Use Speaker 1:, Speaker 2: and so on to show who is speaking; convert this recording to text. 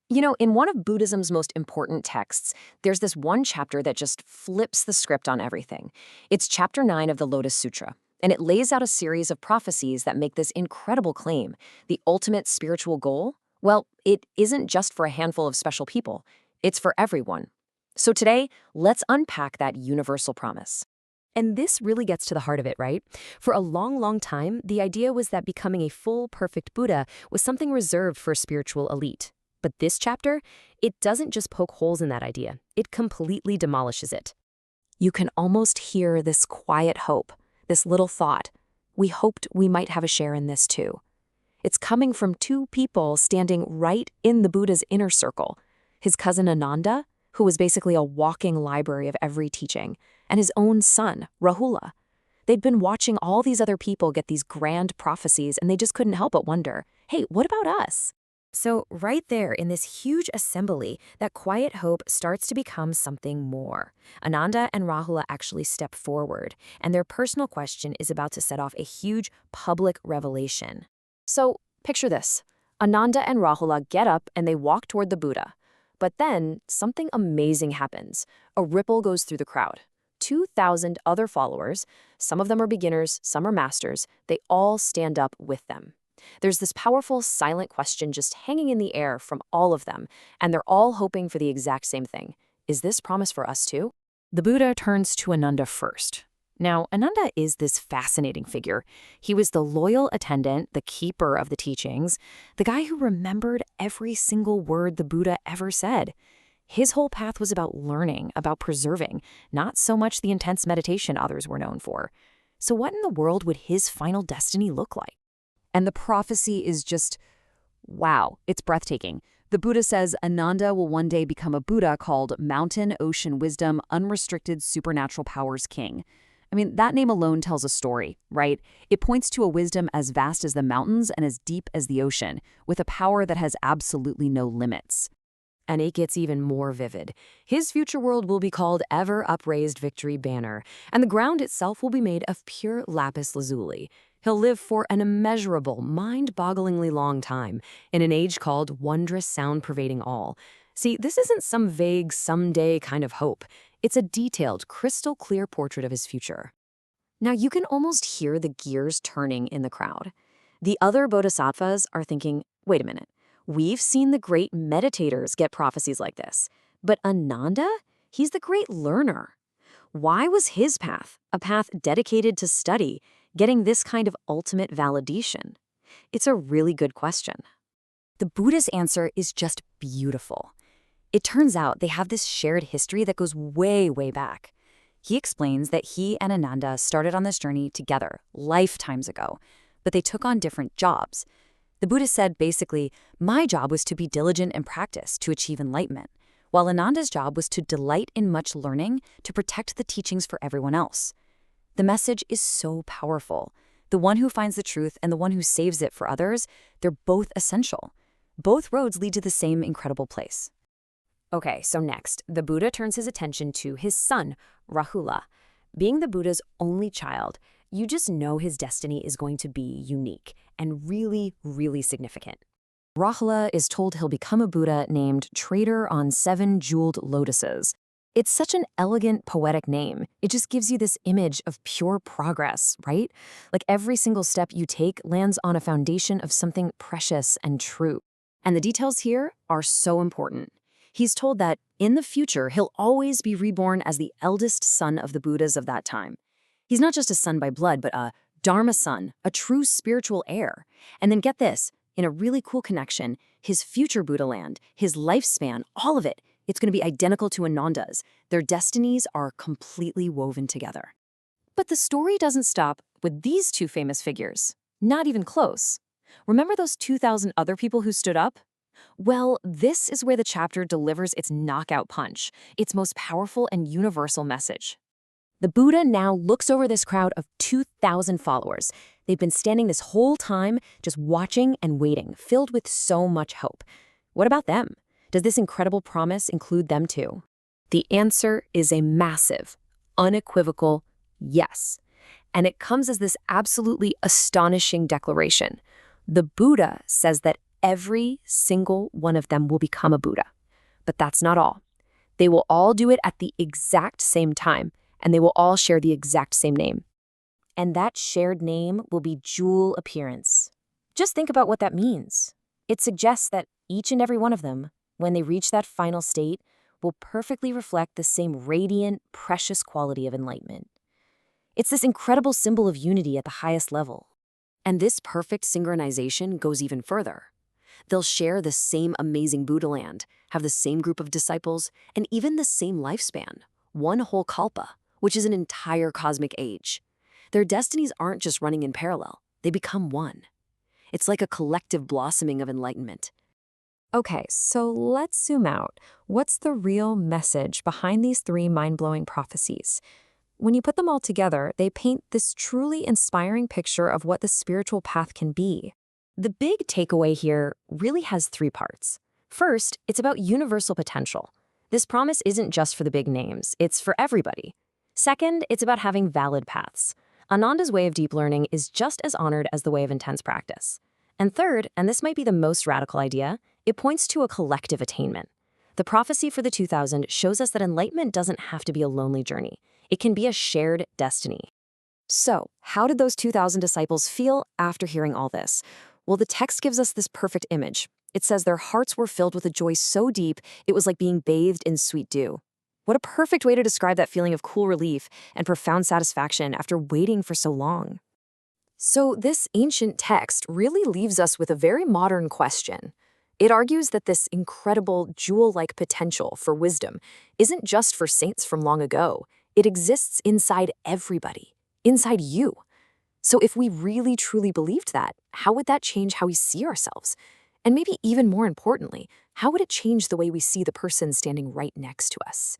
Speaker 1: In one of Buddhism's most important texts, there's this one chapter that just flips the script on everything. It's chapter 9 of the Lotus Sutra, and it lays out a series of prophecies that make this incredible claim. The ultimate spiritual goal? Well, it isn't just for a handful of special people, it's for everyone. So today, let's unpack that universal promise.
Speaker 2: And this really gets to the heart of it, right? For a long, long time, the idea was that becoming a full, perfect Buddha was something reserved for a spiritual elite. But this chapter, it doesn't just poke holes in that idea. It completely demolishes it.
Speaker 1: You can almost hear this quiet hope, this little thought. We hoped we might have a share in this too. It's coming from two people standing right in the Buddha's inner circle. His cousin Ananda, who was basically a walking library of every teaching, and his own son, Rahula. They'd been watching all these other people get these grand prophecies, and they just couldn't help but wonder, hey, what about us?
Speaker 2: So right there in this huge assembly, that quiet hope starts to become something more. Ananda and Rahula actually step forward, and their personal question is about to set off a huge public revelation.
Speaker 1: So picture this. Ananda and Rahula get up and they walk toward the Buddha. But then something amazing happens. A ripple goes through the crowd. 2,000 other followers, some of them are beginners, some are masters, they all stand up with them. There's this powerful, silent question just hanging in the air from all of them, and they're all hoping for the exact same thing. Is this promise for us too? The Buddha turns to Ananda first. Now, Ananda is this fascinating figure. He was the loyal attendant, the keeper of the teachings, the guy who remembered every single word the Buddha ever said. His whole path was about learning, about preserving, not so much the intense meditation others were known for. So what in the world would his final destiny look like? And the prophecy is just, wow, it's breathtaking. The Buddha says Ananda will one day become a Buddha called Mountain Ocean Wisdom Unrestricted Supernatural Powers King. I mean, that name alone tells a story, right? It points to a wisdom as vast as the mountains and as deep as the ocean, with a power that has absolutely no limits.
Speaker 2: And it gets even more vivid. His future world will be called Ever Upraised Victory Banner, and the ground itself will be made of pure lapis lazuli. He'll live for an immeasurable, mind-bogglingly long time, in an age called wondrous sound pervading all. See, this isn't some vague, someday kind of hope. It's a detailed, crystal-clear portrait of his future. Now, you can almost hear the gears turning in the crowd. The other bodhisattvas are thinking, wait a minute, we've seen the great meditators get prophecies like this. But Ananda? He's the great learner. Why was his path, a path dedicated to study, getting this kind of ultimate validation? It's a really good question. The Buddha's answer is just beautiful. It turns out they have this shared history that goes way, way back. He explains that he and Ananda started on this journey together, lifetimes ago, but they took on different jobs. The Buddha said basically, my job was to be diligent and practice to achieve enlightenment, while Ananda's job was to delight in much learning to protect the teachings for everyone else. The message is so powerful. The one who finds the truth and the one who saves it for others, they're both essential. Both roads lead to the same incredible place. Okay, so next, the Buddha turns his attention to his son, Rahula. Being the Buddha's only child, you just know his destiny is going to be unique and really, really significant. Rahula is told he'll become a Buddha named Trader on 7 Jeweled Lotuses. It's such an elegant, poetic name. It just gives you this image of pure progress, right? Like every single step you take lands on a foundation of something precious and true. And the details here are so important. He's told that in the future, he'll always be reborn as the eldest son of the Buddhas of that time. He's not just a son by blood, but a Dharma son, a true spiritual heir. And then get this, in a really cool connection, his future Buddha land, his lifespan, all of it, it's going to be identical to Ananda's. Their destinies are completely woven together. But the story doesn't stop with these two famous figures. Not even close. Remember those 2,000 other people who stood up? Well, this is where the chapter delivers its knockout punch, its most powerful and universal message. The Buddha now looks over this crowd of 2,000 followers. They've been standing this whole time, just watching and waiting, filled with so much hope. What about them? Does this incredible promise include them too? The answer is a massive, unequivocal yes. And it comes as this absolutely astonishing declaration. The Buddha says that
Speaker 1: every single one of them will become a Buddha. But that's not all. They will all do it at the exact same time, and they will all share the exact same name. And that shared name will be Jewel Appearance. Just think about what that means. It suggests that each and every one of them, when they reach that final state, will perfectly reflect the same radiant, precious quality of enlightenment. It's this incredible symbol of unity at the highest level.
Speaker 2: And this perfect synchronization goes even further. They'll share the same amazing Buddha land, have the same group of disciples, and even the same lifespan, one whole kalpa, which is an entire cosmic age. Their destinies aren't just running in parallel, they become one. It's like a collective blossoming of enlightenment.
Speaker 1: Okay, so let's zoom out. What's the real message behind these three mind-blowing prophecies? When you put them all together, they paint this truly inspiring picture of what the spiritual path can be. The big takeaway here really has three parts. First, it's about universal potential. This promise isn't just for the big names, it's for everybody. Second, it's about having valid paths. Ananda's way of deep learning is just as honored as the way of intense practice. And third, and this might be the most radical idea, it points to a collective attainment. The prophecy for the 2000 shows us that enlightenment doesn't have to be a lonely journey. It can be a shared destiny. So, how did those 2,000 disciples feel after hearing all this? Well, the text gives us this perfect image. It says their hearts were filled with a joy so deep, it was like being bathed in sweet dew. What a perfect way to describe that feeling of cool relief and profound satisfaction after waiting for so long. So, this ancient text really leaves us with a very modern question. It argues that this incredible jewel-like potential for wisdom isn't just for saints from long ago. It exists inside everybody, inside you. So if we really truly believed that, how would that change how we see ourselves? And maybe even more importantly, how would it change the way we see the person standing right next to us?